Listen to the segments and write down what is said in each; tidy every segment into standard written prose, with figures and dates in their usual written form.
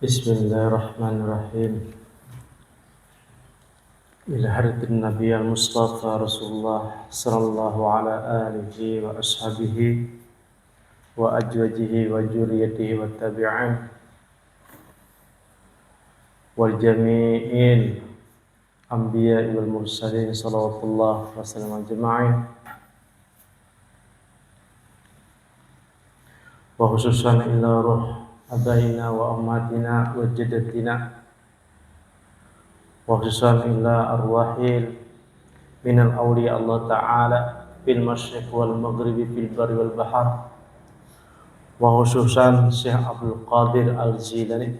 Bismillahirrahmanirrahim. Ila haratin Nabi al-Mustafa Rasulullah sallallahu ala alihi wa ashabihi wa ajwajihi wa juriyatihi wa tabi'in wal jami'in anbiya wal mursalin salawatullah wa salam ajma'in wa khususan ila ruh abaina wa ummatina wa jaddatina wa khususan ila arwahil minal awliya Allah Ta'ala fil masyriq wal maghribi fil barri wal bahar wa khususan Syekh Abdul Qadir Al-Jilani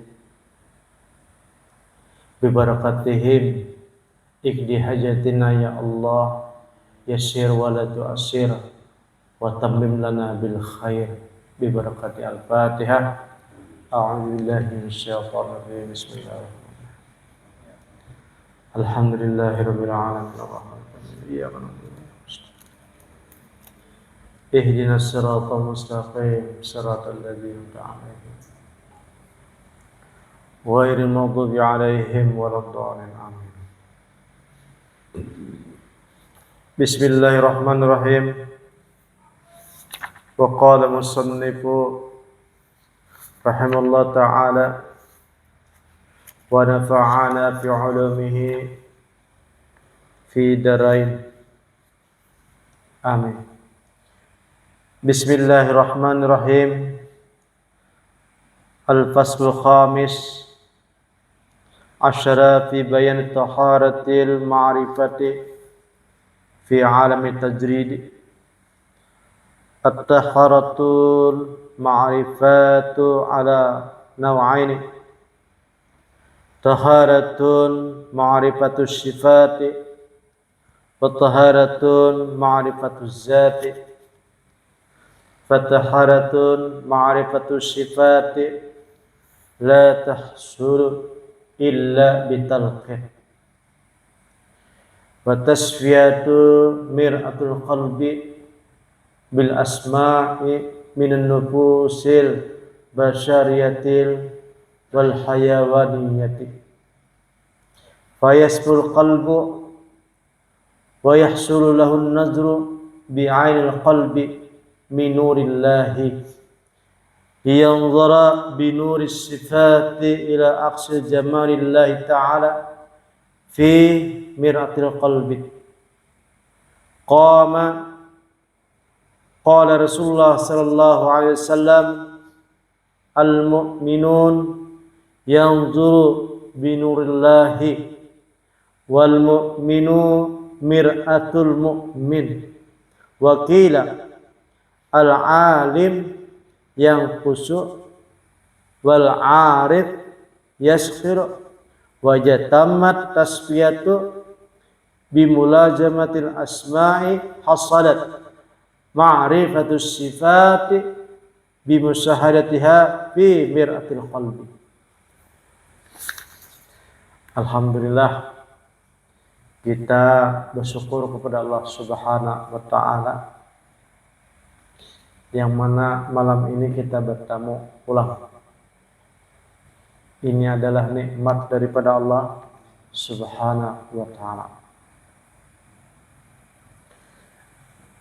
bi barakatihim ikdi hajatina ya Allah yassir wa la tu'assir wa tammim lana bil khair bi barakati al-Fatihah. A'udzu billahi minasyaitonir rajim. Bismillahirrahmanirrahim. Alhamdulillahirabbil alamin arrahmanirrahim iyyaka na'budu wa iyyaka nasta'in ihdinas siratal mustaqim siratal ladzina an'amta 'alaihim ghairil maghdubi 'alaihim waladdallin amin. Bismillahirrahmanirrahim. Wa qala musannifu rahimallahu ta'ala wa nafa'ana fi 'ulumihi fi darain amin. Bismillahirrahmanirrahim. Al-faslul khamis asyara fi bayan taharatil ma'rifati fi 'alami tajrid. At-taharatul ma'rifatu ala naw'aini. Taharatun ma'rifatus sifati wa taharatun ma'rifatuz zati. Fataharatun ma'rifatus sifati la tahsulu illa bitalqih. Wa tasfiyatu mir'atul qalbi bil asma'i minan nufusil basyariyatil wal hayawaniyati. Fayasful qalbu wa yahsulu lahu an-nazru bi'ainil qalbi min nurillahi yanzura bi nuris sifati ila aqsil jamalillahi ta'ala fi mir'atil qalbi. Qala Rasulullah sallallahu alaihi wasallam al-mu'minun yanzuru bi nurillahi wal mu'minu mir'atul mu'min. Wa qila al-alim yanqusu wal 'arif yaskhir wa jatammat tasfiyatu bi mulazamatil asma'i hasalat ma'rifatus sifati bi musyahadatiha fi mir'atil qalbi. Alhamdulillah, kita bersyukur kepada Allah Subhanahu wa ta'ala yang mana malam ini kita bertemu pulang. Ini adalah nikmat daripada Allah Subhanahu wa ta'ala.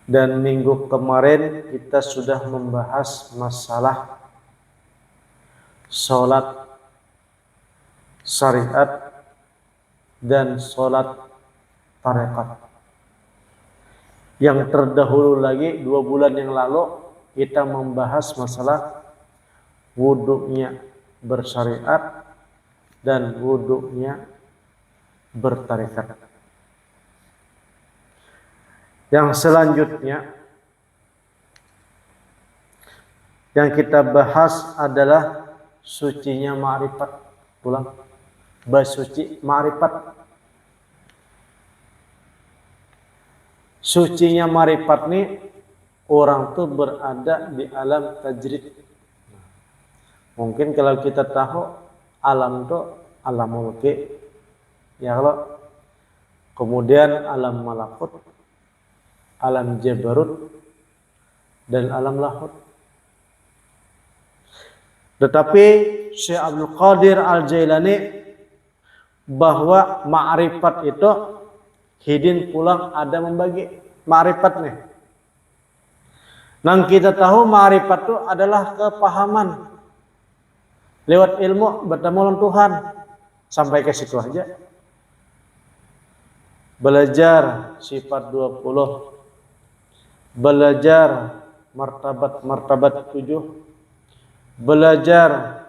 Dan minggu kemarin kita sudah membahas masalah sholat syariat dan sholat tarekat. Yang terdahulu lagi 2 bulan yang lalu kita membahas masalah wudhunya bersyariat dan wudhunya bertarekat. Yang selanjutnya yang kita bahas adalah sucinya ma'rifat. Pulang. Basuci ma'rifat. Sucinya ma'rifat ini orang tuh berada di alam tajrid. Mungkin kalau kita tahu alam itu alam mulki, ya kalau kemudian alam malakut, alam jabarut, dan alam lahut. Tetapi Syekh Abdul Qadir Al-Jailani bahwa ma'rifat itu hidin pulang ada membagi ma'rifat nih. Nang kita tahu ma'rifat itu adalah kepahaman lewat ilmu bertemu dengan Tuhan, sampai ke situ aja. Belajar sifat 20, belajar martabat 7, belajar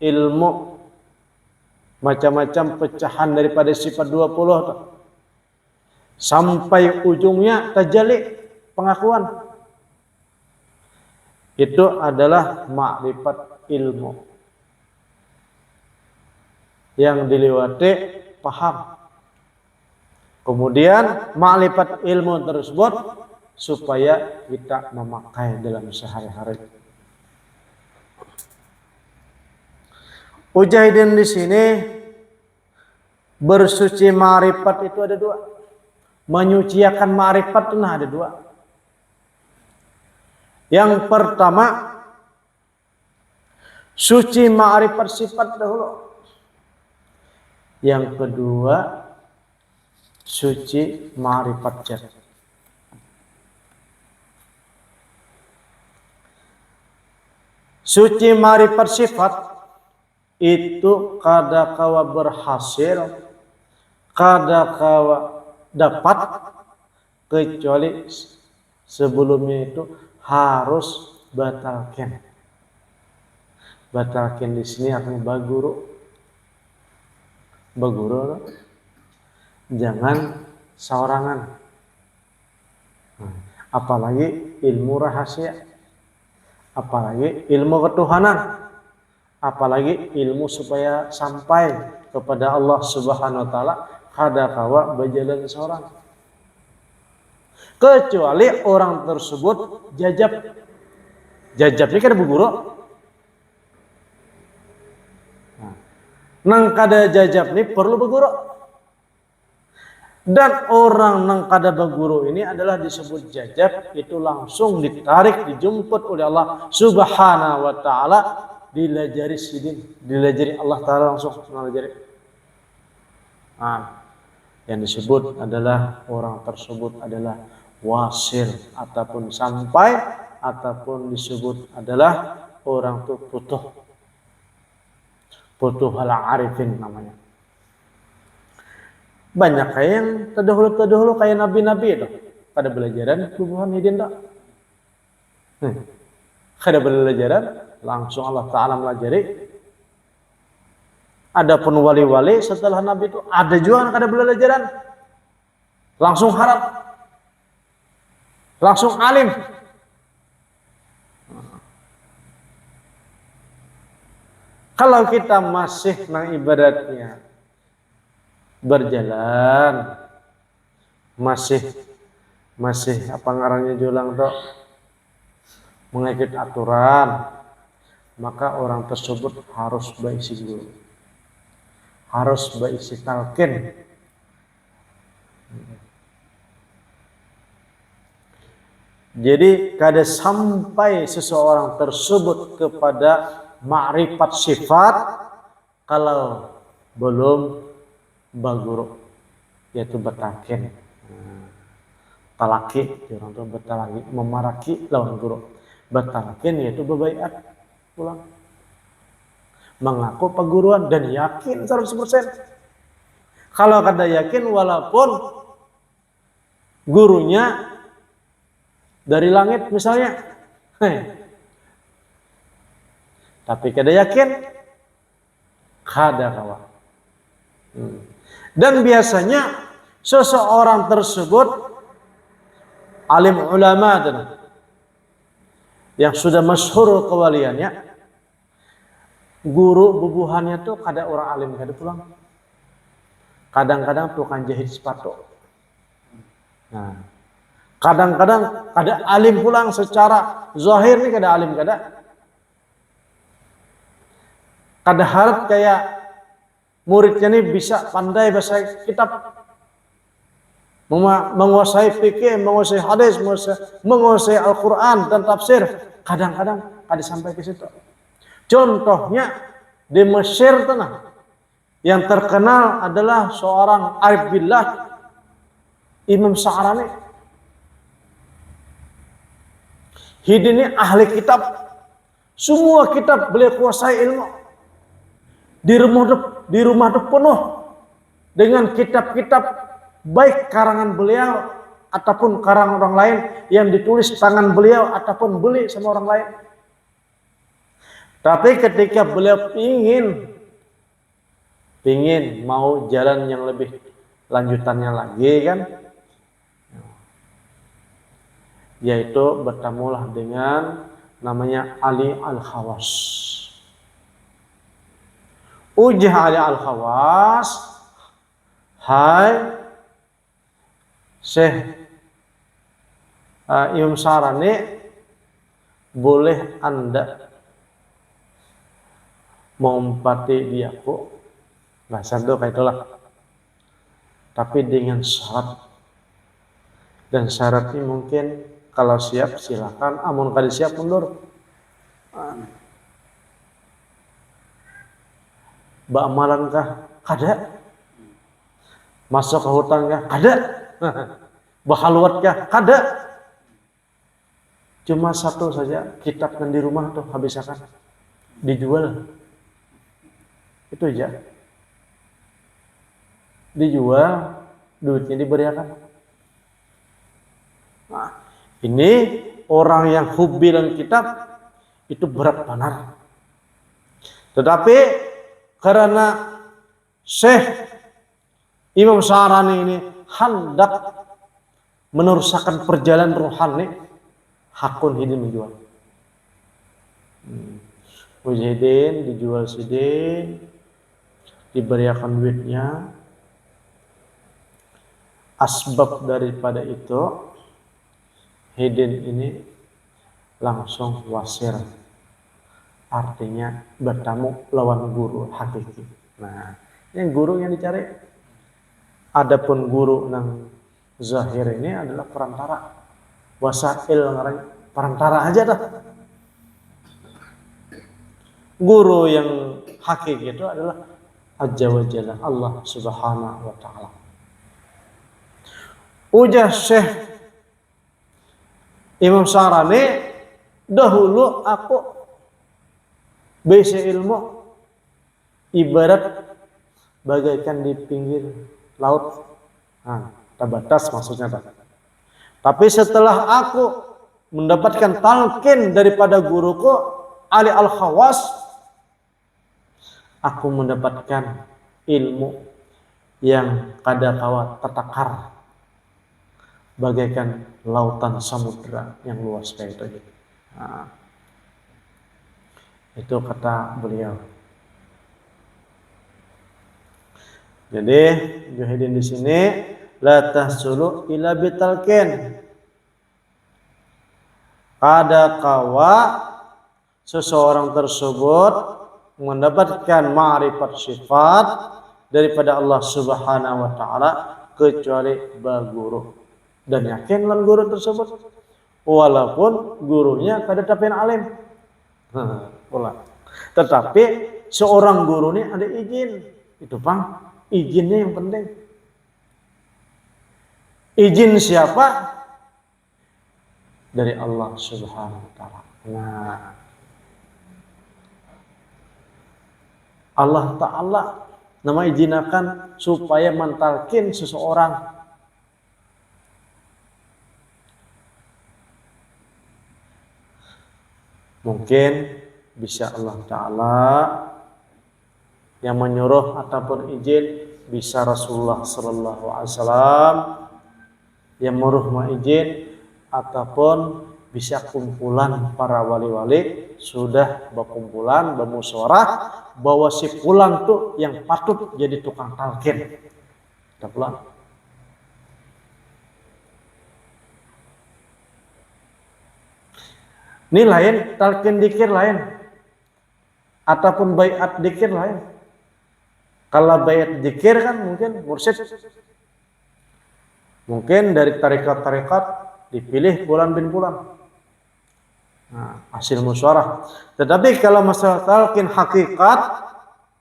ilmu macam-macam pecahan daripada sifat 20 sampai ujungnya tajalli pengakuan. Itu adalah makrifat ilmu yang dilewati paham. Kemudian makrifat ilmu tersebut supaya kita memakai dalam sehari-hari. Mujahidin di sini bersuci ma'rifat itu ada dua. Menyuciakan ma'rifat itu ada dua. Yang pertama, suci ma'rifat sifat dahulu. Yang kedua, suci ma'rifat zat. Suci ma'rifat sifat itu kadakawa berhasil, kadakawa dapat, kecuali sebelumnya itu harus batalkan. Batalkan di sini artinya baguru. Baguru, jangan seorangan. Apalagi ilmu rahasia, apalagi ilmu ketuhanan, apalagi ilmu supaya sampai kepada Allah Subhanahu wa taala kadakawa berjalan seorang. Kecuali orang tersebut jajab. Jajab ini kan berguru. Nang kada jajab ini perlu berguru. Dan orang nang kada berguru ini adalah disebut jajab, itu langsung ditarik, dijemput oleh Allah Subhanahu wa taala, dilajari sidin, dilajari Allah taala langsung melajari. Yang disebut adalah orang tersebut adalah wasil ataupun sampai, ataupun disebut adalah orang itu Futuhul Arifin namanya. Banyak kayak yang terdahulu kayak nabi-nabi itu pada belajaran kelubuhan hidin tak. Kada belajaran langsung Allah Ta'ala melajari. Adapun wali-wali setelah nabi itu ada juga kada belajaran langsung harap, langsung alim. Kalau kita masih nang ibadatnya berjalan, masih apa ngarannya julang tuh mengikuti aturan, maka orang tersebut harus berisi guru, harus berisi talqin. Jadi kada sampai seseorang tersebut kepada ma'rifat sifat kalau belum baguru, yaitu bertalqin. Talaki, orang tua bertalaki, memaraki lawan guru. Bertalqin yaitu berbaiat pulang, mengaku perguruan dan yakin 100%. Kalau kada yakin walaupun gurunya dari langit misalnya, tapi kada yakin, kada kawan. Dan biasanya seseorang tersebut alim ulama yang sudah masyhur kewaliannya, guru bubuhannya tuh kada orang alim kada pulang. Kadang-kadang tukang jahit sepatu. Nah, kadang-kadang kada alim pulang secara zahir nih, kada alim kada. Kada harap kayak muridnya ini bisa pandai bahasa kitab, menguasai fikih, menguasai hadis, menguasai Al-Quran dan tafsir. Kadang-kadang kada sampai ke situ. Contohnya di Mesir tanah yang terkenal adalah seorang arif billah Imam Sa'rani. Ini ahli kitab. Semua kitab beliau kuasai ilmu. Di rumah itu penuh dengan kitab-kitab baik karangan beliau ataupun karangan orang lain yang ditulis tangan beliau ataupun beli sama orang lain. Tapi ketika beliau pingin mau jalan yang lebih lanjutannya lagi kan, yaitu bertemulah dengan namanya Ali Al-Khawas. Ujah Ali Al-Khawas, hai Syekh Imam Sa'rani, boleh Anda mengumpati diaku, bahasa itu kayak itulah, tapi dengan syarat, dan syaratnya mungkin kalau siap silakan, amun kada siap mundur. Ba'amalan kah? Kada. Masuk ke hutan kah? Kada. Bahalwat kah? Kada. Cuma satu saja, kitab yang di rumah tuh habiskan, dijual. Itu aja. Dijual, duitnya diberikan. Nah, ini orang yang hobi dengan kitab itu berat benar. Tetapi karena Syekh Imam Sa'rani ini hendak meneruskan perjalanan rohani, hakun ini menjual. Mujahidin dijual sidin, diberikan duitnya. Asbab daripada itu, Hidin ini langsung wasir, artinya bertemu lawan guru hakiki. Nah, yang guru yang dicari. Adapun guru nang zahir ini adalah perantara, wasail ngarang perantara aja dah. Guru yang hakiki itu adalah Azza wa Jalla, Allah Subhanahu wa Ta'ala. Ujah Syekh Imam Sa'rani, dahulu aku besi ilmu ibarat bagaikan di pinggir laut. Nah, terbatas maksudnya. Tapi setelah aku mendapatkan talqin daripada guruku Ali Al-Khawas, aku mendapatkan ilmu yang kadakawa tertakar bagaikan lautan samudra yang luas kayak itu. Nah, itu kata beliau. Jadi Juhidin di sini la tahsulu ila bitalqin. Kadakawa seseorang tersebut mendapatkan ma'rifat sifat daripada Allah Subhanahu wa Ta'ala kecuali baguru, dan yakin lan guru tersebut walaupun gurunya kada tapi alim. Tetapi seorang guru ini ada izin. Itu Bang, izinnya yang penting. Izin siapa? Dari Allah Subhanahu wa Ta'ala. Nah, Allah Ta'ala nama izinakan supaya mentalkin seseorang. Mungkin bisa Allah Ta'ala yang menyuruh ataupun izin, bisa Rasulullah Sallallahu Alaihi Wasallam yang menyuruh izin, ataupun bisa kumpulan para wali-wali sudah berkumpulan bermusyawarah bahwa si pulang tuh yang patut jadi tukang talqin. Kita pulang. Ini lain, talqin dikir lain, ataupun baiat dikir lain. Kalau baiat dikir kan mungkin mursyid, mungkin dari tarekat-tarekat dipilih bulan bin bulan. hasil musyawarah. Tetapi kalau masalah talqin hakikat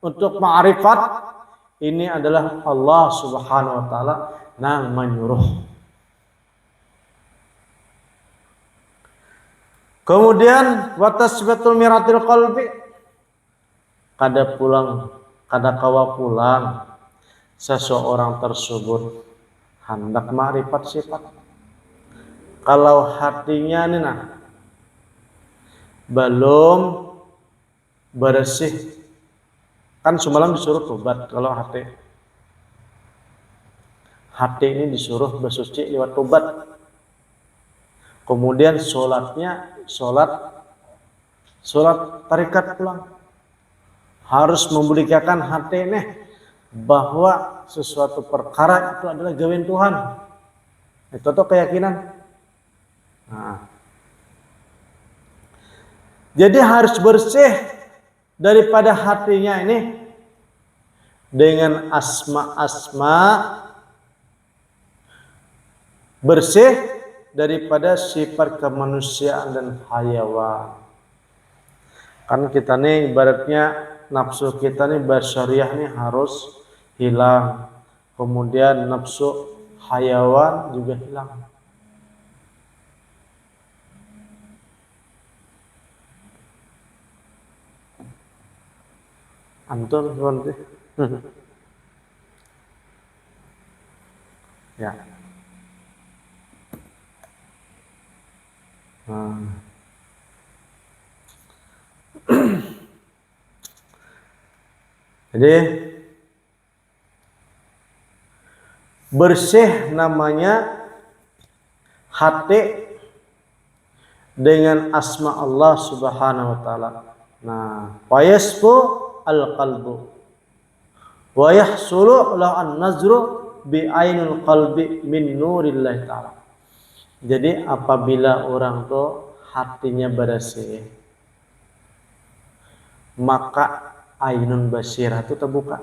untuk ma'rifat, ini adalah Allah Subhanahu wa taala yang menyuruh. Kemudian wa tasbitul miratil qalbi, kada kawa pulang seseorang tersebut hendak ma'rifat sifat. Kalau hatinya belum bersih, kan semalam disuruh tobat. Kalau hati ini disuruh bersuci lewat tobat. Kemudian sholat tarikat pulang, harus membuktikan hati ini bahwa sesuatu perkara itu adalah gawean Tuhan. Itu tuh keyakinan. Jadi harus bersih daripada hatinya ini dengan asma-asma, bersih daripada sifat kemanusiaan dan hayawan. Kan kita nih ibaratnya nafsu kita nih basyariah nih harus hilang. Kemudian nafsu hayawan juga hilang. Antum seperti ya. Jadi bersih namanya hati dengan asma Allah Subhanahu wa taala. Wayasfu al-qalbu wa yahsulu la an-nazru bi ainul qalbi min nurillah ta'ala. Jadi apabila orang tuh hatinya bersih, maka ainun basirah itu terbuka.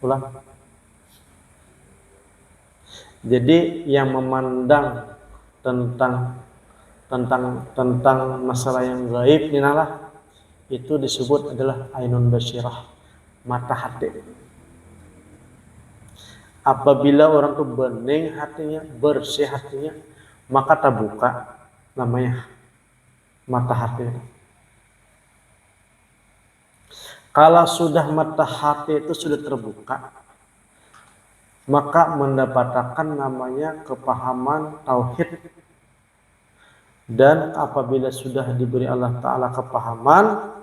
Pulang. Jadi yang memandang tentang masalah yang gaib ninalah itu disebut adalah ainun basirah, mata hati. Apabila orang itu bening hatinya, bersih hatinya, maka terbuka namanya mata hati. Kalau sudah mata hati itu sudah terbuka, maka mendapatkan namanya kepahaman tauhid. Dan apabila sudah diberi Allah Ta'ala kepahaman,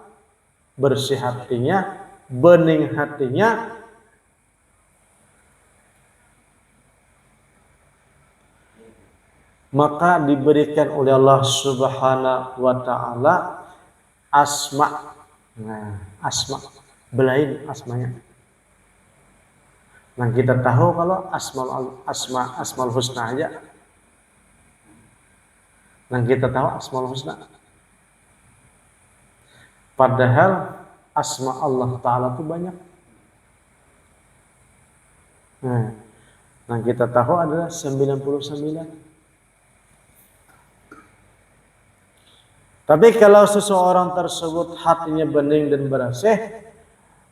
bersih hatinya, bening hatinya, maka diberikan oleh Allah Subhanahu wa Ta'ala asma. Asma belain asmanya. Kita tahu kalau asmaul husna aja. Kita tahu asmaul husna. Padahal asma Allah Ta'ala itu banyak. Kita tahu adalah 99. Tapi kalau seseorang tersebut hatinya bening dan bersih,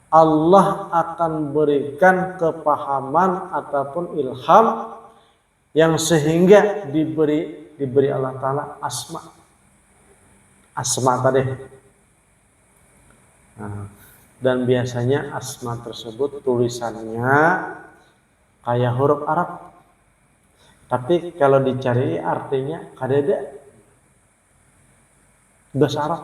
Allah akan berikan kepahaman ataupun ilham yang sehingga diberi Allah Ta'ala asma tadi. Dan biasanya asma tersebut tulisannya kayak huruf Arab. Tapi kalau dicari artinya kadada bahasa Arab.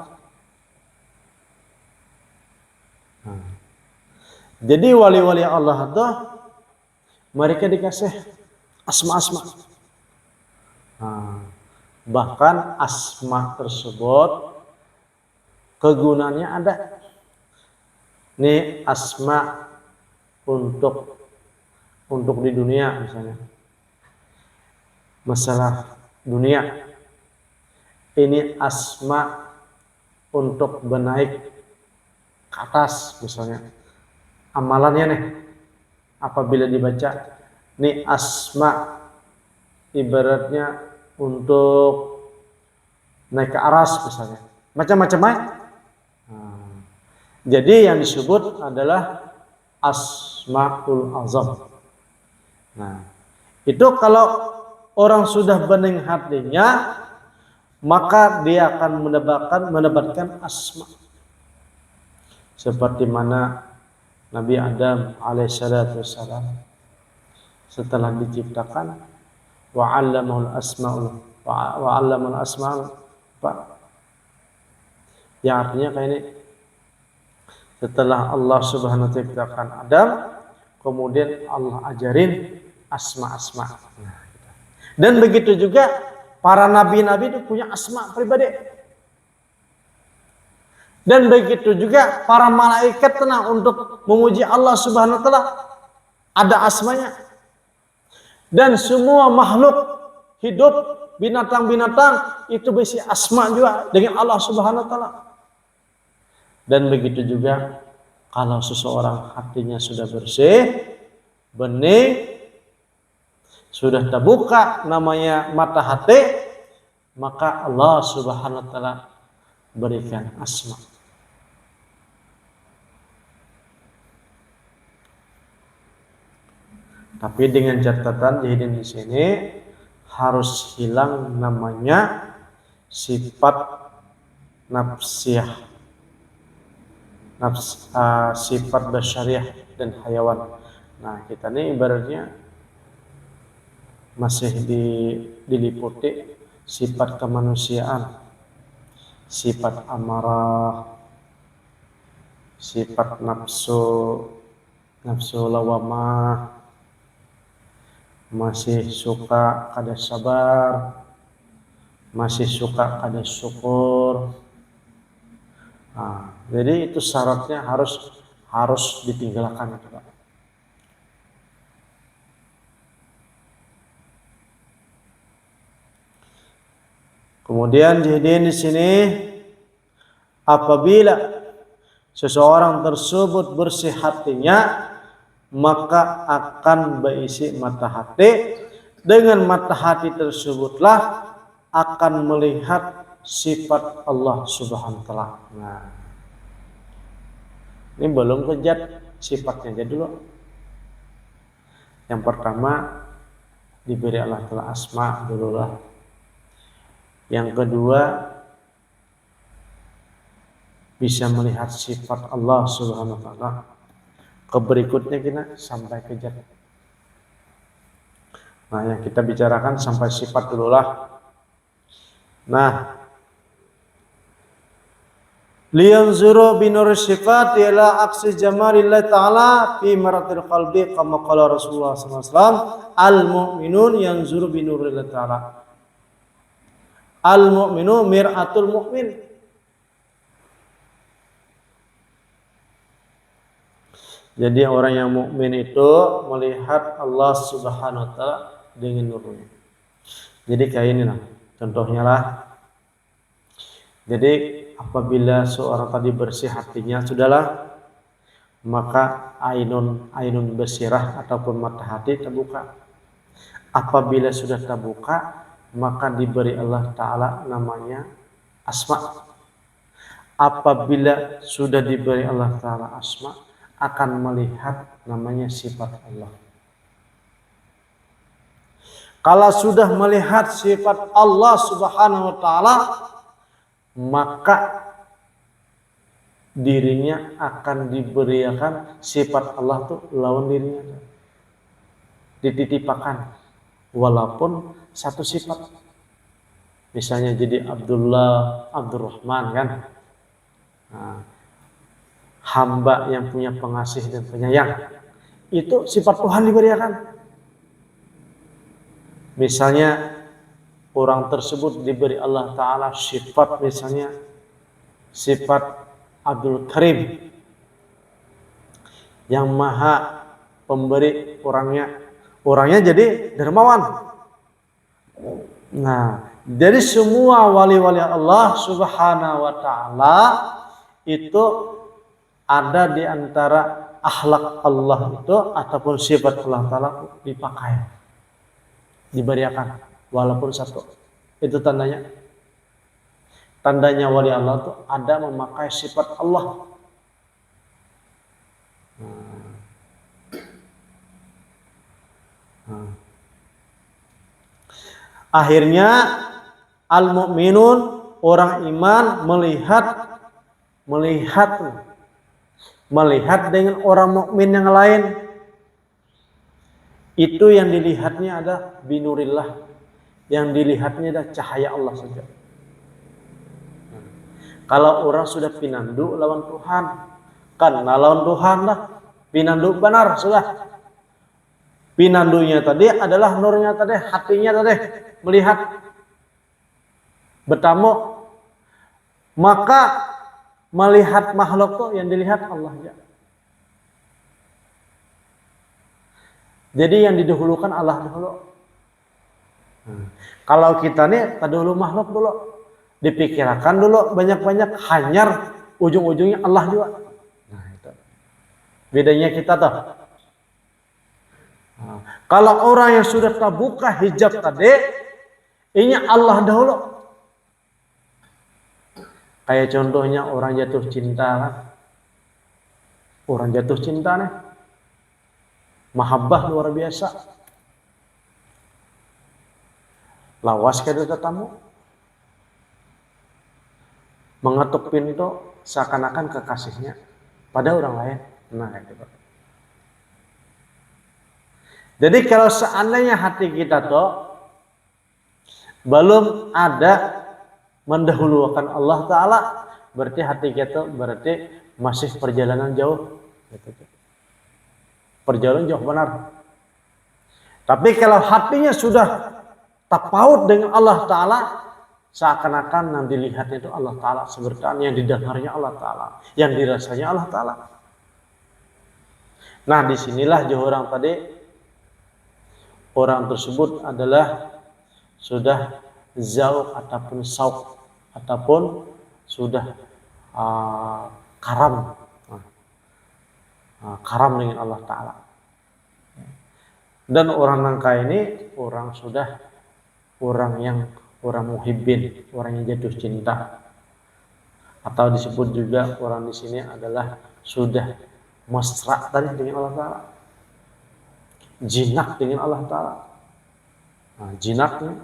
Jadi wali-wali Allah itu mereka dikasih asma-asma. Bahkan asma tersebut kegunaannya ada. Ini asma untuk di dunia misalnya. Masalah dunia. Ini asma untuk bernaik ke atas misalnya. Amalannya nih apabila dibaca, ini asma ibaratnya untuk naik ke aras misalnya, macam-macam. Nah, jadi yang disebut adalah Asmaul Azam. Nah, itu kalau orang sudah bening hatinya, maka dia akan mendapatkan asma. Seperti mana Nabi Adam alaihissalatu wassalam setelah diciptakan wa 'allamahul asmaul yang artinya kayak ini, setelah Allah Subhanahu wa ta'ala ciptakan Adam, kemudian Allah ajarin asma-asma. Dan begitu juga para nabi-nabi itu punya asma pribadi. Dan begitu juga para malaikat untuk memuji Allah Subhanahu wa ta'ala ada asmanya. Dan semua makhluk hidup, binatang-binatang itu berisi asma juga dengan Allah Subhanahu wa ta'ala. Dan begitu juga kalau seseorang hatinya sudah bersih, bening, sudah terbuka namanya mata hati, maka Allah Subhanahu wa ta'ala berikan asma. Tapi dengan catatan jadi di sini harus hilang namanya sifat nafsiyah, sifat basyariah dan hayawan. Nah, kita ini ibaratnya masih diliputi sifat kemanusiaan, sifat amarah, sifat nafsu lawamah, masih suka kada sabar, masih suka kada syukur. Nah, jadi itu syaratnya harus ditinggalkan. Kemudian jadi di sini apabila seseorang tersebut bersih hatinya, maka akan berisi mata hati. Dengan mata hati tersebutlah akan melihat sifat Allah Subhanahu wa ta'ala. Nah, ini belum kejat sifatnya aja dulu. Yang pertama diberi Allah Ta'ala asma dulu lah. Yang kedua bisa melihat sifat Allah Subhanahu wa ta'ala. Keberikutnya kita sampai ke zat. Nah, yang kita bicarakan sampai sifat dulu lah. Nah, liyanzuru binur sifat ila aksi jamalillah ta'ala fi maratil qalbi kama qala Rasulullah sallallahu alaihi wasallam, al mu'minun yanzuru binurillah ta'ala. Al mu'minu mir'atul mu'min. Jadi orang yang mukmin itu melihat Allah Subhanahu wa ta'ala dengan nurnya. Jadi kayak ini lah, contohnya lah. Jadi apabila seorang tadi bersih hatinya, sudahlah, maka ainun basirah ataupun mata hati terbuka. Apabila sudah terbuka, maka diberi Allah Ta'ala namanya asma. Apabila sudah diberi Allah Ta'ala asma, akan melihat namanya sifat Allah. Kalau sudah melihat sifat Allah Subhanahu wa ta'ala, maka dirinya akan diberikan sifat Allah tuh lawan dirinya, dititipakan walaupun satu sifat. Misalnya jadi Abdullah, Abdurrahman kan. Nah, hamba yang punya pengasih dan penyayang, itu sifat Tuhan diberikan. Misalnya orang tersebut diberi Allah Ta'ala sifat, misalnya sifat Abdul Karim, yang maha pemberi, orangnya jadi dermawan. Nah, jadi semua wali-wali Allah Subhanahu wa ta'ala itu ada di antara akhlak Allah itu ataupun sifat Allah Ta'ala dipakai, diberikan walaupun satu. Itu tandanya Tandanya wali Allah itu ada memakai sifat Allah. Akhirnya al-mu'minun, orang iman melihat dengan orang mukmin yang lain. Itu yang dilihatnya ada binurillah, yang dilihatnya ada cahaya Allah saja. Kalau orang sudah pinandu lawan Tuhan, kan lawan Tuhan lah, pinandu benar sudah. Pinandunya tadi adalah nurnya tadi, hatinya tadi melihat bertamu, maka melihat makhluk tuh yang dilihat Allah ya. Jadi yang didahulukan Allah dulu. Kalau kita nih tak dulu makhluk dulu, dipikirkan dulu banyak-banyak, hanyar ujung-ujungnya Allah juga. Nah itu bedanya kita tuh. Kalau orang yang sudah terbuka hijab tadi, ini Allah dahulu. Kayak contohnya orang jatuh cinta kan. Orang jatuh cinta nih, mahabbah luar biasa. Lawas ke tamu, mengetuk pintu seakan-akan kekasihnya pada orang lain. Nah itu. Jadi kalau seandainya hati kita tuh belum ada mendahulukan Allah Ta'ala, berarti hati kita berarti masih perjalanan jauh. Perjalanan jauh benar. Tapi kalau hatinya sudah terpaut dengan Allah Ta'ala, seakan-akan yang dilihatnya itu Allah Ta'ala, seperti yang didengarnya Allah Ta'ala, yang dirasanya Allah Ta'ala. Nah disinilah jauh orang tadi, orang tersebut adalah sudah zauq ataupun sauq ataupun sudah karam dengan Allah Ta'ala. Dan orang nangka ini orang muhibbin, orang yang jatuh cinta, atau disebut juga orang di sini adalah sudah mesra tadi dengan Allah Ta'ala, jinak dengan Allah Ta'ala. Nah, jinaknya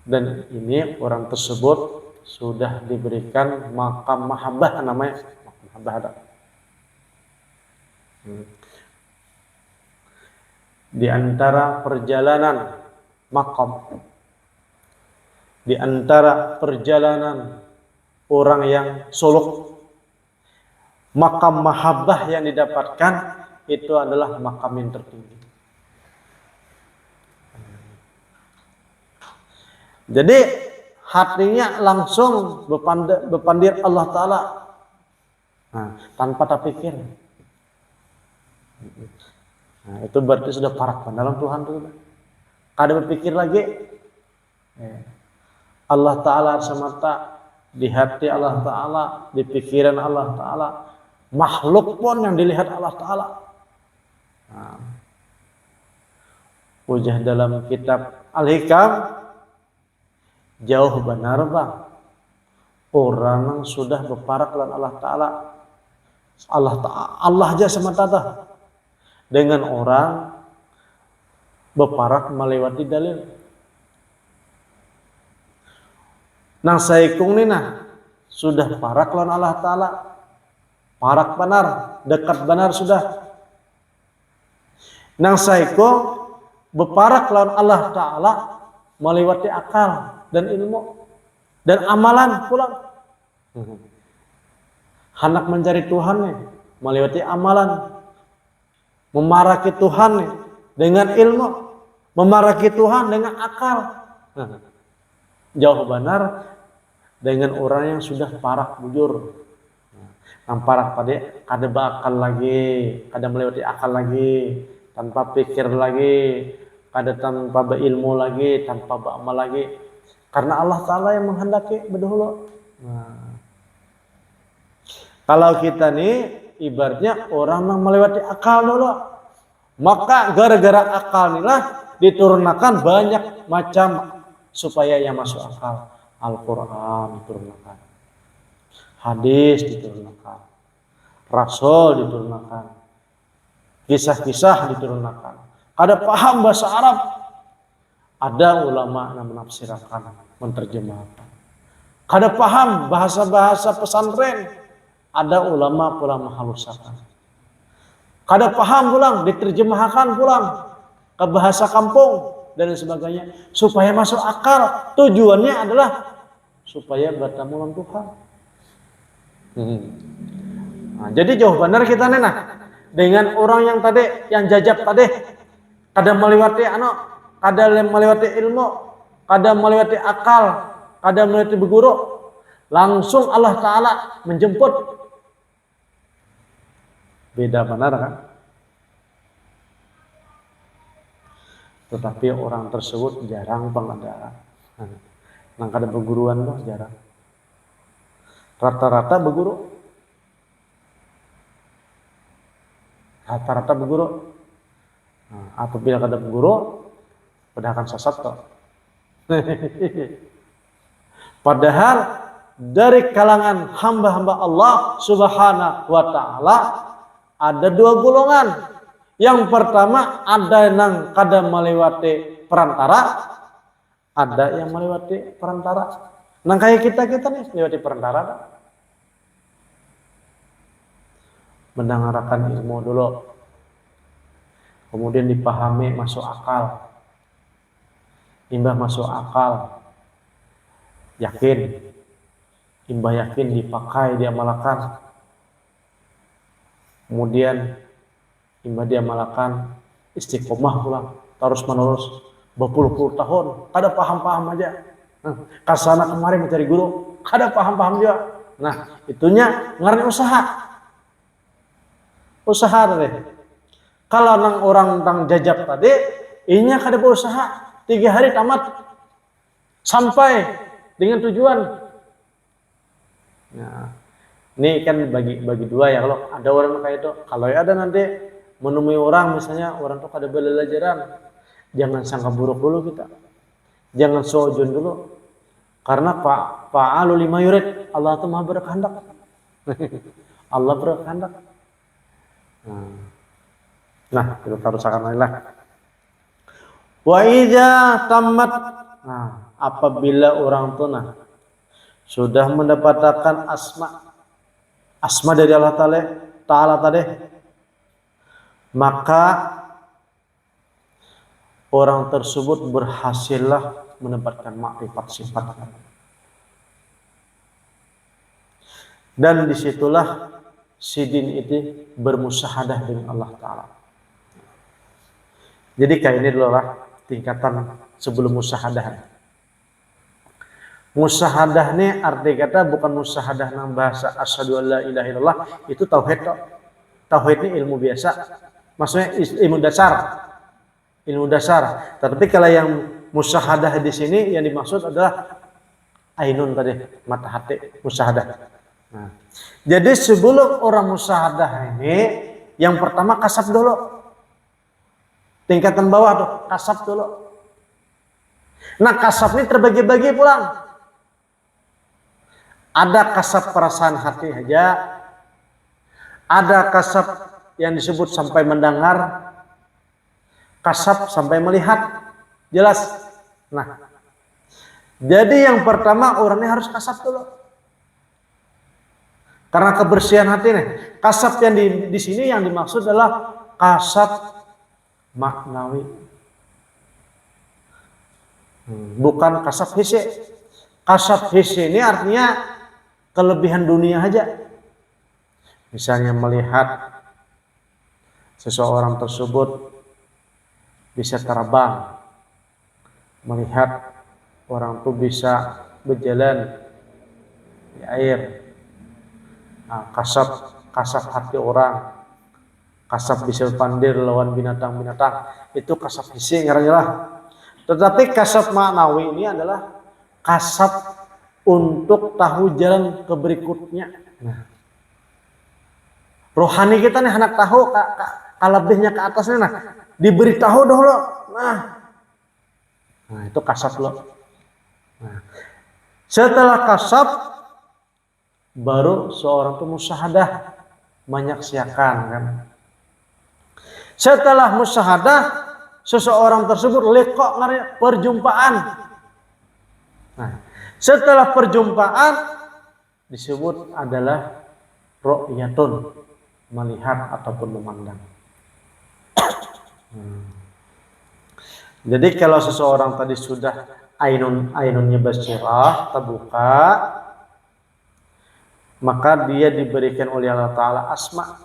dan ini orang tersebut sudah diberikan maqam mahabbah, namanya mahabbah ada. Di antara perjalanan maqam, di antara perjalanan orang yang suluk, maqam mahabbah yang didapatkan itu adalah maqam yang tertinggi. Jadi hatinya langsung berpandir Allah Ta'ala, tanpa terpikir. Nah, itu berarti sudah parah dalam Tuhan tuh. Kada berpikir lagi. Allah Ta'ala semata di hati Allah Ta'ala, di pikiran Allah Ta'ala. Makhluk pun yang dilihat Allah Ta'ala. Ujah dalam kitab Al-Hikam, jauh benar bang orang yang sudah berparak dengan Allah Ta'ala, Allah aja semata dengan orang berparak melewati dalil. Nang saikung ni sudah parak lawan Allah Ta'ala, parak benar, dekat benar sudah. Nang saikung berparak lawan Allah Ta'ala melewati akal dan ilmu dan amalan pula. Hendak mencari Tuhan nih, melewati amalan, memaraki Tuhan nih dengan ilmu, memaraki Tuhan dengan akal. Jauh benar dengan orang yang sudah parak bujur. Yang parak tadi kada bakal lagi, kada melewati akal lagi, tanpa pikir lagi, kada tanpa berilmu lagi, tanpa beramal lagi. Karena Allah Ta'ala yang menghendaki berdahulu. Kalau kita nih ibaratnya orang yang melewati akal dulu, maka gara-gara akal inilah diturunkan banyak macam supaya yang masuk akal. Al-Quran diturunkan, hadis diturunkan, Rasul diturunkan, kisah-kisah diturunkan. Kada paham bahasa Arab, ada ulama yang menafsirkan, menerjemahkan. Kada paham bahasa-bahasa pesantren, ada ulama pula menghaluskan. Kada paham pulang, diterjemahkan pulang ke bahasa kampung dan sebagainya, supaya masuk akal. Tujuannya adalah supaya bertemu dengan Tuhan. Nah, jadi jauh benar kita nena dengan orang yang tadi, yang jajab tadi, kada melewati kada melewati ilmu, kada melewati akal, kada melewati berguru, langsung Allah Ta'ala menjemput. Beda benar kan? Tetapi orang tersebut jarang pengadaan. Nang kada berguruan loh jarang. Rata-rata berguru. Rata-rata berguru. Nah, apabila kada berguru, pada akan sesat toh. Padahal dari kalangan hamba-hamba Allah Subhanahu wa Ta'ala ada dua golongan. Yang pertama ada yang kada melewati perantara, ada yang melewati perantara. Nah kayak kita nih melewati perantara. Mendengarkan ilmu dulu, kemudian dipahami, masuk akal. Imbah masuk akal, yakin. Imbah yakin dipakai, diamalkan. Kemudian imbah diamalkan, istiqomah pulang, terus menerus berpuluh-puluh tahun, kada paham-paham aja. Kasana kemari mencari guru, kada paham-paham juga. Nah, itunya ngaran usaha. Usaha tadi. Kalau nang orang tang jajab tadi, inya kada berusaha, 3 hari tamat sampai dengan tujuan. Nah, ini kan bagi dua ya. Kalau ada orang kayak itu, kalau ada nanti menemui orang misalnya orang tuh kada belajaran, jangan sangka buruk dulu kita, jangan sojun dulu, karena fa'alu lima yurid, Allah itu maha berkehendak. Allah berkehendak. Nah kita harus akan lah. Wa idza tamat, nah apabila orang tuh sudah mendapatkan asma dari Allah Ta'ala tadi, maka orang tersebut berhasillah mendapatkan makrifat sifat. Dan disitulah sidin itu bermusyahadah dengan Allah Ta'ala. Jadi kayak ini dulu lah tingkatan sebelum musyahadah. Musyahadah ini arti kata bukan musyahadah nang bahasa asyhadu alla ilaha illallah, itu tauhid. Tauhid ini ilmu biasa. Maksudnya ilmu dasar. Ilmu dasar. Tapi kalau yang musyahadah di sini yang dimaksud adalah ainun tadi, mata hati, musyahadah. Nah, jadi sebelum orang musyahadah ini, yang pertama kasab dulu. Tingkatan bawah tuh, kasab dulu. Nah, kasab ini terbagi-bagi pulang. Ada kasab perasaan hati aja, ada kasab yang disebut sampai mendengar, kasab sampai melihat, jelas. Nah, jadi yang pertama orangnya harus kasab dulu, karena kebersihan hati nih. Kasab yang di sini yang dimaksud adalah kasab maknawi, bukan kasab hissi. Kasab hissi ini artinya kelebihan dunia aja. Misalnya melihat seseorang tersebut bisa terbang, melihat orang itu bisa berjalan di air. Nah, kasab hati orang, kasab bisa pandir lawan binatang-binatang, itu kasab hissi ngarannya lah. Tetapi kasab maknawi ini adalah kasab untuk tahu jalan ke berikutnya. Nah, rohani kita nih anak tahu lebihnya ke atasnya, nah diberitahu dulu. Nah itu kasab lo. Nah, setelah kasab baru seorang itu musyahadah, menyaksikan kan. Setelah musyahadah seseorang tersebut liqa, perjumpaan. Nah, setelah perjumpaan disebut adalah ru'yatun, melihat ataupun memandang. Jadi kalau seseorang tadi sudah ainunnya basirah, terbuka, maka dia diberikan oleh Allah Ta'ala asma.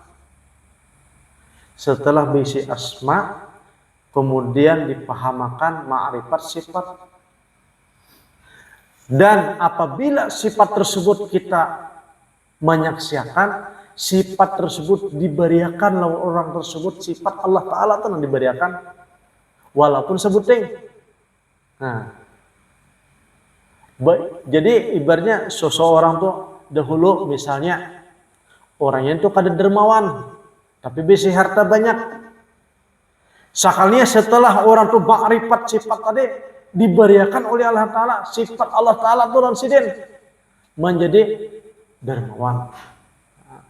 Setelah berisi asma, kemudian dipahamakan ma'rifat sifat. Dan apabila sifat tersebut kita menyaksikan, sifat tersebut diberiakan oleh orang tersebut, sifat Allah Ta'ala itu diberiakan walaupun sebuting. Nah, jadi ibaratnya seseorang tuh dahulu misalnya orangnya itu kada dermawan tapi bisi harta banyak. Sekalinya setelah orang tuh makrifat sifat tadi diberiakan oleh Allah Ta'ala, sifat Allah Ta'ala tuh dan sidin menjadi dermawan.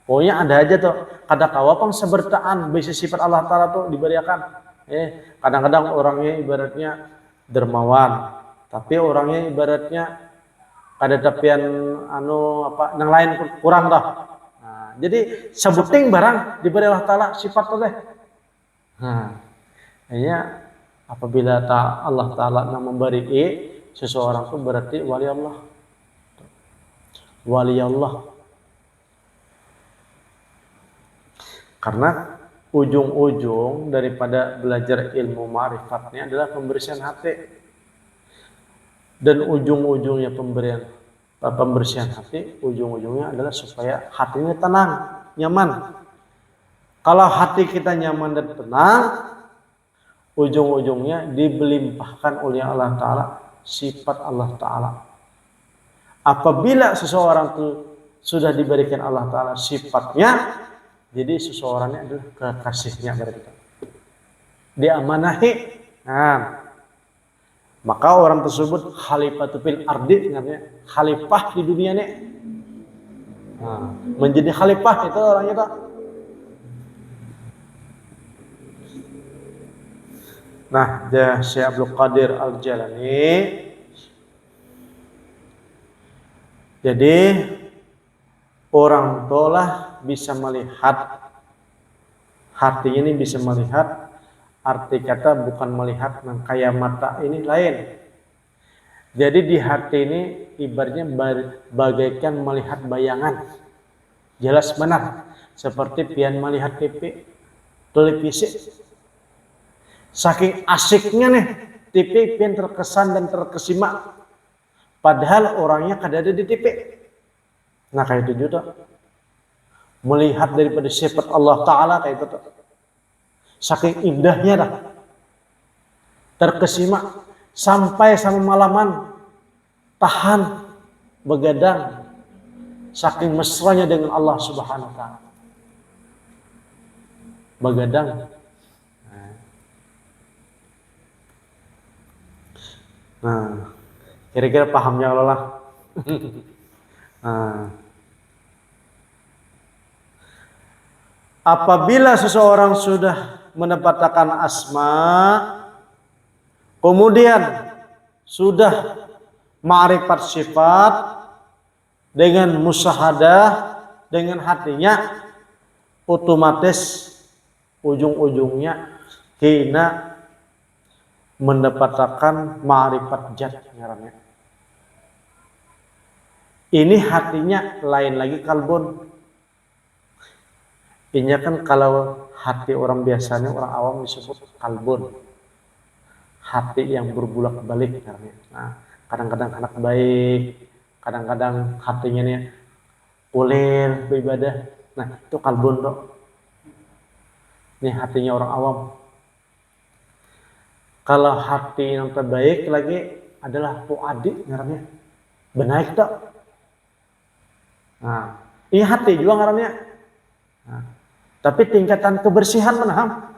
Pokoknya ada aja tuh kada kawapang sebertaan bisi sifat Allah Ta'ala tuh diberiakan. Kadang-kadang orangnya ibaratnya dermawan, tapi orangnya ibaratnya ada tapian yang lain kurang dah. Nah, jadi sebuting barang diberi Allah Ta'ala sifat tuh deh. Nah, ya apabila Allah Ta'ala memberi seseorang itu berarti wali Allah. Wali Allah. Karena ujung-ujung daripada belajar ilmu ma'rifatnya adalah pembersihan hati. Dan ujung-ujungnya pembersihan hati, ujung-ujungnya adalah supaya hatinya tenang, nyaman. Kalau hati kita nyaman dan tenang, ujung-ujungnya dibelimpahkan oleh Allah Ta'ala sifat Allah Ta'ala. Apabila seseorang itu sudah diberikan Allah Ta'ala sifatnya, jadi seseorangnya adalah kekasihnya kepada kita. Diamanahi. Nah, maka orang tersebut khalifatul fil ardi, namanya khalifah di dunia ini. Nah, menjadi khalifah itu orangnya itu. Nah, Syekh Abdul Qadir Al-Jalani. Jadi orang tolah bisa melihat, hati ini bisa melihat. Arti kata bukan melihat kayak mata ini lain. Jadi di hati ini ibaratnya bagaikan melihat bayangan. Jelas benar. Seperti pian melihat TV, televisi. Saking asiknya nih TV pian terkesan dan terkesima. Padahal orangnya kada ada di TV. Nah kayak itu juga. Melihat daripada sifat Allah Ta'ala kayak itu. Saking indahnya dah. Terkesima. Sampai sama malaman. Tahan. Begadang. Saking mesranya dengan Allah Subhanahu Wa Ta'ala. Begadang. Nah. Kira-kira pahamnya Allah lah. Nah. Apabila seseorang sudah mendapatkan asma, kemudian sudah ma'rifat sifat dengan musyahadah dengan hatinya, otomatis ujung-ujungnya kita mendapatkan ma'rifat zat ngarannya. Ini hatinya lain lagi kalbun. Ini kan kalau hati orang biasanya orang awam disebut kalbun, hati yang berbulak balik. Nah, kadang-kadang anak baik, kadang-kadang hatinya nih ulir beribadah. Nah itu kalbun tuh. Ini hatinya orang awam. Kalau hati yang terbaik lagi adalah fuadi ngarannya, benaik tuh. Nah ini hati juga ngarannya. Nah, tapi tingkatan kebersihan mana?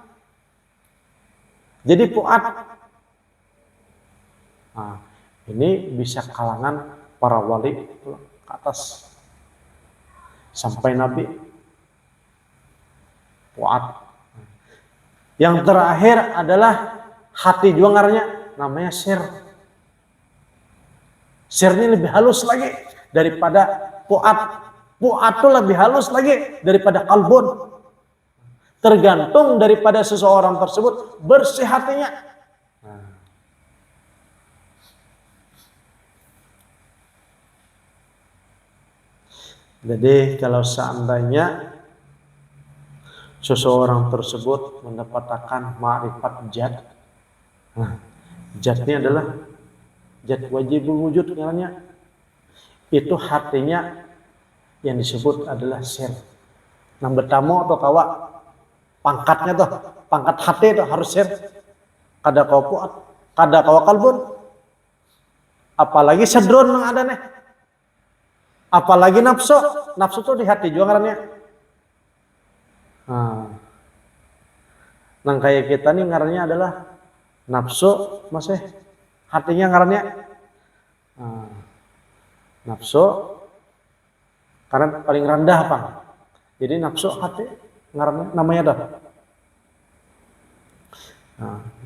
Jadi fuad. Nah, Ini bisa kalangan para wali ke atas sampai Nabi. Fuad. Yang terakhir adalah hati juangarnya, namanya sir. Sir ini lebih halus lagi daripada fuad. Fuad itu lebih halus lagi daripada kalbun. Tergantung daripada seseorang tersebut bersih hatinya. Jadi kalau seandainya seseorang tersebut mendapatkan ma'rifat jad, jad ini adalah jad wajibul wujud namanya. Itu hatinya yang disebut adalah sir. Nang bertamu atau kawa pangkatnya tuh, pangkat hati itu harus sir. Kada kawa puat, kada kawa kalbun. Apalagi sedron nang ada nih. Apalagi nafsu, nafsu tuh di hati juga ngarannya. Nang kayak kita nih ngarannya adalah nafsu, masih hatinya ngarannya. Nafsu karena paling rendah apa? Jadi nafsu hati ngarannya namanya dah.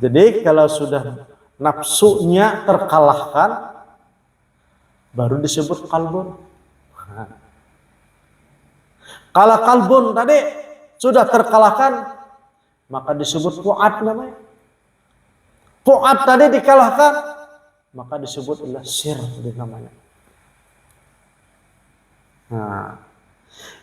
Jadi kalau sudah nafsunya terkalahkan, baru disebut kalbun. Kalau kalbun tadi sudah terkalahkan, maka disebut fuad namanya. Fuad tadi dikalahkan, maka disebut adalah sir namanya.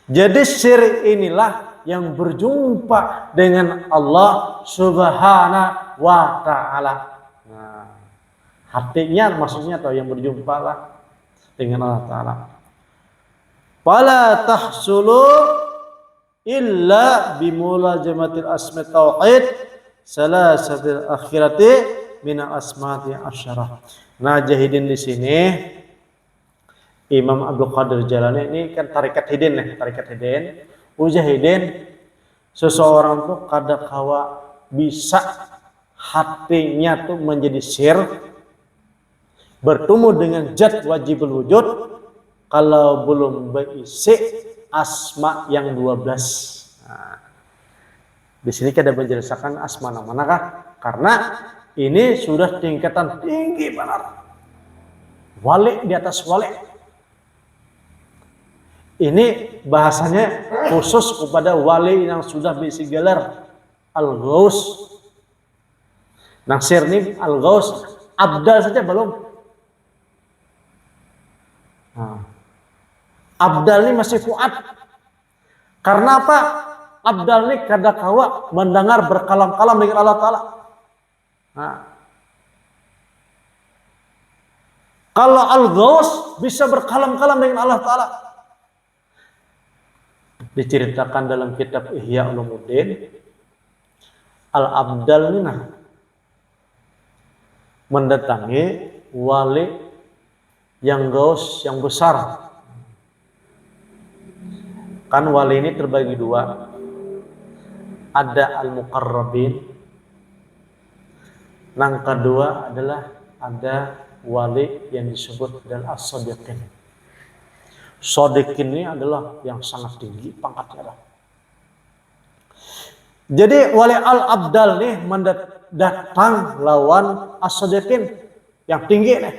Jadi sir inilah yang berjumpa dengan Allah Subhanahu wa Ta'ala. Hatinya maksudnya atau yang berjumpa lah dengan Allah Ta'ala. Fala tahsulu illa bimulazamatil asma tauhid salasatil akhirati min asmati asyarah. Nah, Jahidin di sini Imam Abdul Qadir Jalani ini kan tarikat hidin nih, tarikat hidin. Mujahidin seseorang tuh kada kawa bisa hatinya tuh menjadi sir bertemu dengan zat wajibul wujud kalau belum berisi asma yang 12. Di sini kita menjelaskan asma manakah? Karena ini sudah tingkatan tinggi benar. Wali di atas wali. Ini bahasanya khusus kepada wali yang sudah berisi gelar Al-Ghaus. Naksir ini Al-Ghaus, Abdal saja belum. Abdal ini masih fuad. Karena apa? Abdal ini kada kawa mendengar berkalam-kalam dengan Allah Ta'ala. Kalau Al-Ghaus bisa berkalam-kalam dengan Allah Ta'ala. Diceritakan dalam kitab Ihya Ulumuddin, Al-Abdal ini mendatangi wali yang gaus yang besar. Kan wali ini terbagi dua. Ada al-muqarrabin. Yang kedua adalah ada wali yang disebut adalah as-sadiqin. Sadiqin ini adalah yang sangat tinggi pangkatnya. Jadi wali al-abdal nih mendatang lawan as-sadiqin yang tinggi nih.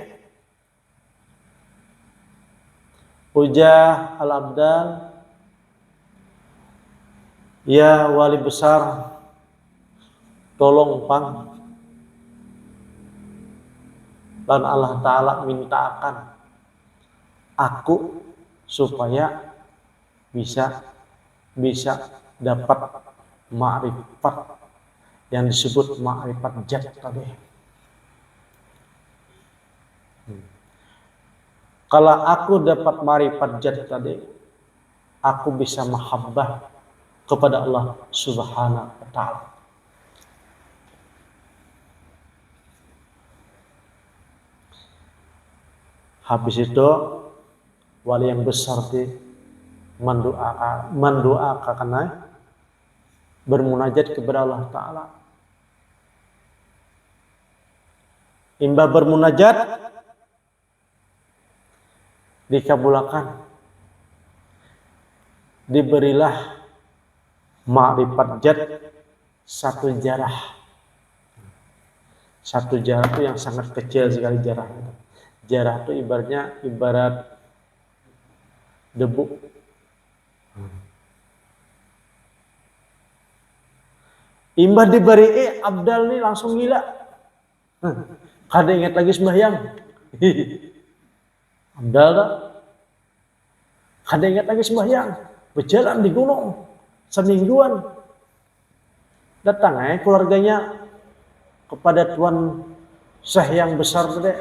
Ujah al-abdal, ya wali besar, tolong pang. Dan Allah Ta'ala mintakan aku supaya bisa dapat ma'rifat yang disebut ma'rifat jad tadi. Kalau aku dapat ma'rifat jad tadi, aku bisa mahabbah kepada Allah Subhanahu wa Ta'ala. Habis itu wali yang besar di mendoakan bermunajat kepada Allah Ta'ala. Imbah bermunajat, dikabulkan, diberilah ma'rifat jad satu jarah. Satu jarah itu yang sangat kecil sekali jarah. Jarah itu ibarat debu. Imbah diberi Abdal nih langsung gila. Kada ingat lagi sembahyang. Abdal tak? Kada ingat lagi sembahyang. Berjalan di gunung semingguan. Datang keluarganya kepada Tuan Syekh yang besar tadi.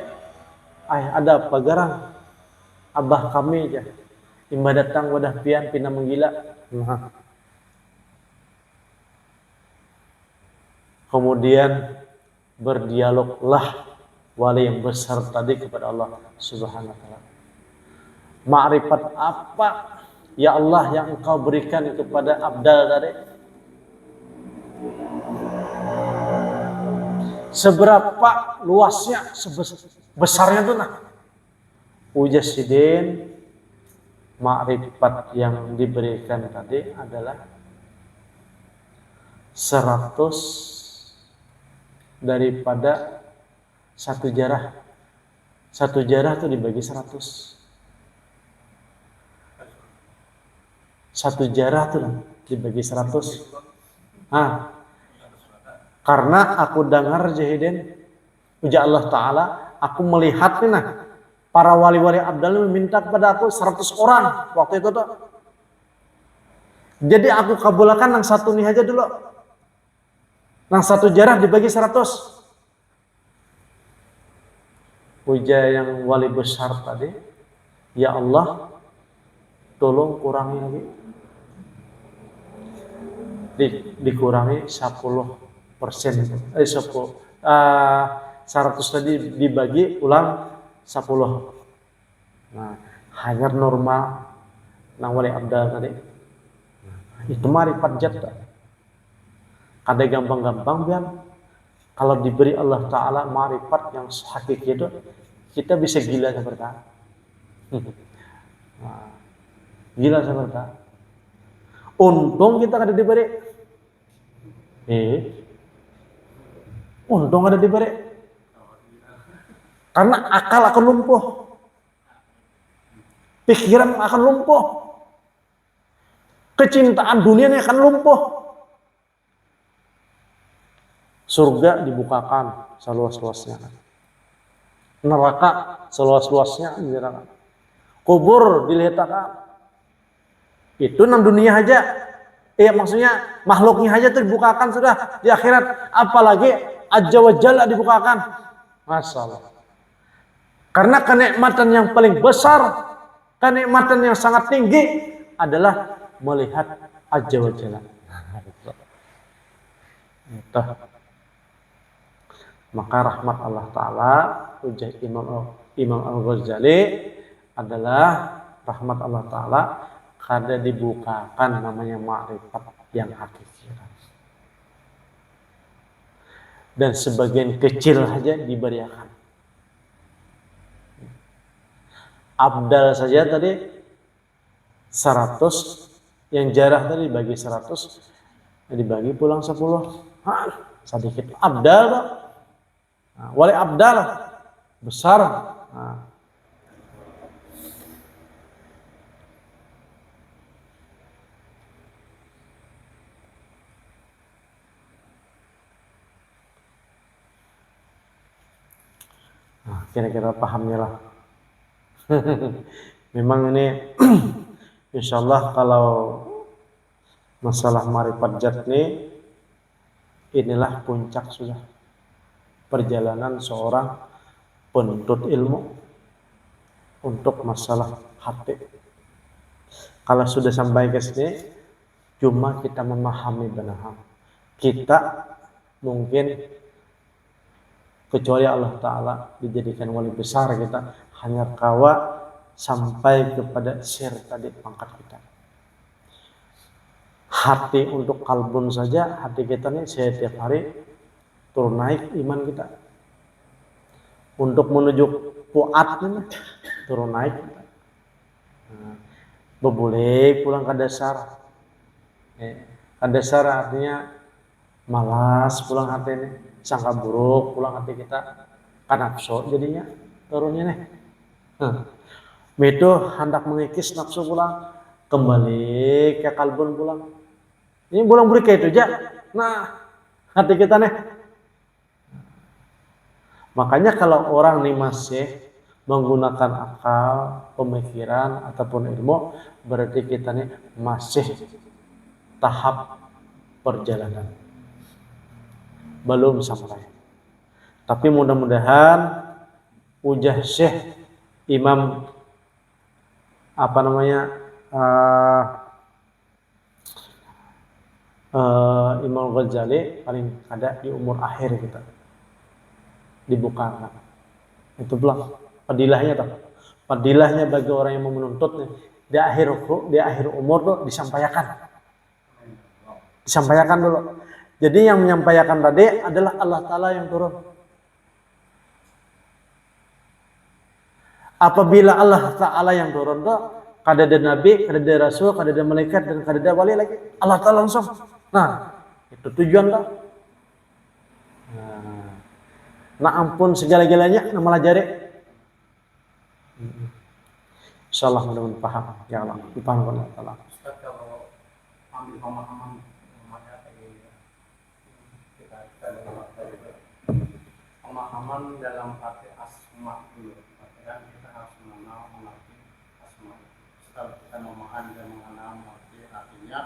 Ada apa garang? Abah kami aja. Imbah datang wadah pian pina menggila. Kemudian berdialoglah wali yang besar tadi kepada Allah Subhanahu wa taala. Ma'rifat apa ya Allah yang engkau berikan kepada Abdal tadi? Seberapa luasnya, besarnya tuh nah. Ujar sidin, ma'rifat yang diberikan tadi adalah 100 daripada satu jarah. Satu jarah itu dibagi 100. Satu jarah itu dibagi 100. Karena aku dengar Jahidin, ujar Allah Ta'ala, aku melihat nih nah, para wali-wali Abdal meminta kepada aku 100 orang waktu itu tuh. Jadi aku kabulkan yang satu nih aja dulu. Yang satu jarah dibagi 100. Ujar yang wali besar tadi, ya Allah, tolong kurangi lagi. Dikurangi 10%. 100 tadi dibagi ulang 10. Nah, hanya normal nang wali Abdal tadi. Itu ma'rifat jad. Kada gampang-gampang biar kalau diberi Allah Ta'ala ma'rifat yang hakiki itu, kita bisa gila seperti apa? Gila seperti apa? Untung kita kada diberi. Untung ada diberi. Karena akal akan lumpuh. Pikiran akan lumpuh. Kecintaan dunia ini akan lumpuh. Surga dibukakan seluas-luasnya. Neraka seluas-luasnya. Kubur diletakkan. Itu enam dunia aja. Maksudnya makhluknya aja tuh dibukakan sudah di akhirat. Apalagi Azza wa Jalla dibukakan. Masalah. Karena kenikmatan yang paling besar, kenikmatan yang sangat tinggi adalah melihat Azza wa Jalla. Maka rahmat Allah Ta'ala, ujar Imam Al-Ghazali, adalah rahmat Allah Ta'ala kada dibukakan namanya ma'rifat yang hakiki. Dan sebagian kecil saja diberikan. Abdal saja tadi 100, yang jarah tadi dibagi 100, dibagi pulang 10. Sedikit. Abdal Pak. Wali Abdal besar. Kira-kira pahamnya lah. Memang ini insya Allah kalau masalah ma'rifat jad ini, inilah puncak sudah perjalanan seorang penuntut ilmu untuk masalah hati. Kalau sudah sampai ke sini, cuma kita memahami benar. Kita mungkin kecuali Allah Ta'ala dijadikan wali besar, kita hanya kawa sampai kepada sir tadi pangkat kita. Hati untuk kalbun saja, hati kita nih setiap hari turun naik iman kita. Untuk menuju puat nih turun naik kita. Bebule pulang ke dasar. Ke dasar artinya malas pulang hati nih, sangka buruk pulang hati kita, kan nafsu jadinya turunnya nih. Itu hendak mengikis nafsu pulang, kembali ke kalbun pulang. Ini pulang beri kayak itu aja. Nah, hati kita nih. Makanya kalau orang nih masih menggunakan akal, pemikiran ataupun ilmu, berarti kita nih masih tahap perjalanan, belum sampai. Tapi mudah-mudahan ujah Syekh Imam apa namanya Imam Ghazali paling ada di umur akhir kita dibukakan. Itu belum padilahnya tuh. Padilahnya bagi orang yang mau menuntutnya di akhir umur tuh disampaikan. Disampaikan dulu. Jadi yang menyampaikan tadi adalah Allah Ta'ala yang turun. Apabila Allah Ta'ala yang turun tuh, kada ada nabi, kada ada rasul, kada ada malaikat, dan kada ada wali lagi. Allah Ta'ala langsung. Nah, itu tujuan lah. Nah ampun segala-galanya, nah malah jari. Insyaallah mudah-mudahan paham. Ya Allah, dipaham Allah Ta'ala. Ustaz, kalau ambil pemahaman pemahaman dalam arti asma dulu, kan kita harus mengenal mengerti asma. Setelah kita memahami dan mengenal mengerti artinya,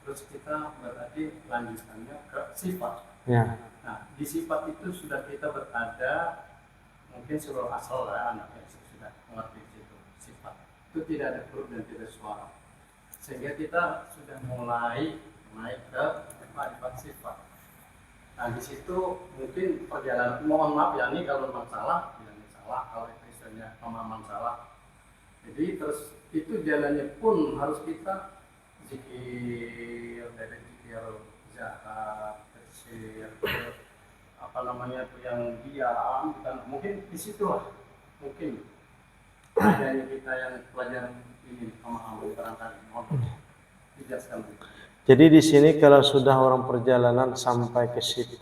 terus kita berarti lanjutannya ke sifat. Ya. Nah, di sifat itu sudah kita berada, mungkin seluruh asal lah anaknya sudah mengerti itu sifat. Itu tidak ada huruf dan tidak suara, sehingga kita sudah mulai naik ke makrifat sifat. Nah, di situ mungkin perjalanan, mohon maaf ya nih kalau memang salah, jangan salah kalau itu istilahnya pemahaman salah. Jadi terus itu jalannya pun harus kita zikir, dari zikir zakat, bersih, apa namanya itu yang diam, dan mungkin di situlah mungkin adanya kita yang pelajaran ini pemahaman barangkali. Mohon dijelaskan. Jadi di sini kalau sudah orang perjalanan sampai ke situ